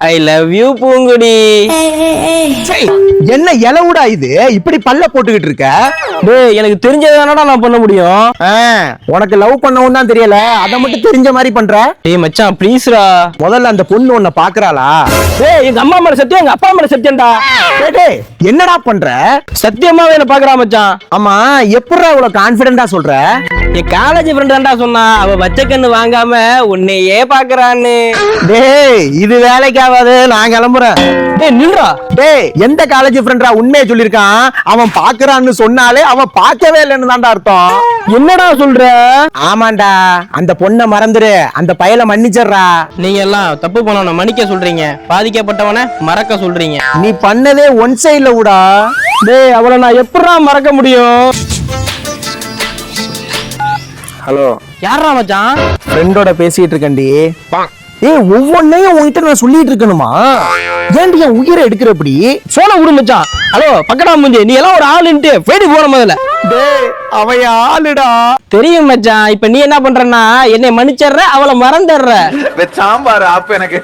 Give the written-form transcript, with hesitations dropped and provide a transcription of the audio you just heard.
I love you Poongudi. என்ன இலவுடா இது, இப்படி பல்ல போட்டுக்கிட்டு இருக்க? டேய் எனக்கு தெரிஞ்சதானடா நான் பண்ண முடியும். உனக்கு லவ் பண்ணவும் தான் தெரியல, அதை மட்டும் தெரிஞ்ச மாதிரி பண்ற. டேய் மச்சான் ப்ளீஸ்ரா. முதல்ல அந்த பொண்ணு உன்னை பாக்குறாளா? டேய் எங்க அம்மா மேல சத்தியம், எங்க அப்பா மேல சத்தியம்டா. டேய் என்னடா பண்ற? சத்தியமாவே என்ன பாக்குறா மச்சான். ஆமா, எப்படிடா இவ்வளவு கான்பிடென்டா சொல்ற? என் காலேஜ் ஃப்ரெண்ட் தான்டா சொன்னா, அவ வச்ச கண்ணு வாங்காம உன்னையே பாக்குறான்னு. டேய் இது வேலைக்கு ஆகாது, நான் கிளம்புறேன். டேய் நில்றா. டேய் எந்த காலேஜ் ஃப்ரெண்டா உண்மையை சொல்லிருக்கான்? அவன் பாக்குறான்னு சொன்னாலே அவன் பார்க்கவே இல்லைன்னு தான்டா அர்த்தம். என்னடா சொல்ற? ஆமாண்டா, அந்த பொண்ணை மறந்துரு, அந்த பயலை மன்னிச்சிடுறா. நீங்க எல்லாம் தப்பு பண்ணவன மன்னிக்க சொல்றீங்க, பாதிக்கப்பட்டவன மறக்க சொல்றீங்க. நீ பண்ணதே ஒன் சைடுல விடா. டேய் அவளை நான் எப்படா மறக்க முடியும்? ஹலோ, யாரா மச்சான்? ஃப்ரெண்டோட பேசிட்டு இருக்கேன்டி. ஏய் ஒவ்வொன்னையும் உன்கிட்ட நான் சொல்லிட்டு இருக்கணுமா? ஏன்டி என் உயிரை எடுக்கிறப்படி? சோன விடு மச்சான். ஹலோ பக்கடா முஞ்சி, நீ எல்லாம் ஒரு ஆளுன்ட்டு போயிட்டு போற முதல்ல. டேய் அவன் ஆளுடா. தெரியும் மச்சான். இப்ப நீ என்ன பண்றன்னா, என்னை மன்னிச்சிடுற, அவளை மறந்துடுற. சாம்பார் ஆப்பு எனக்கு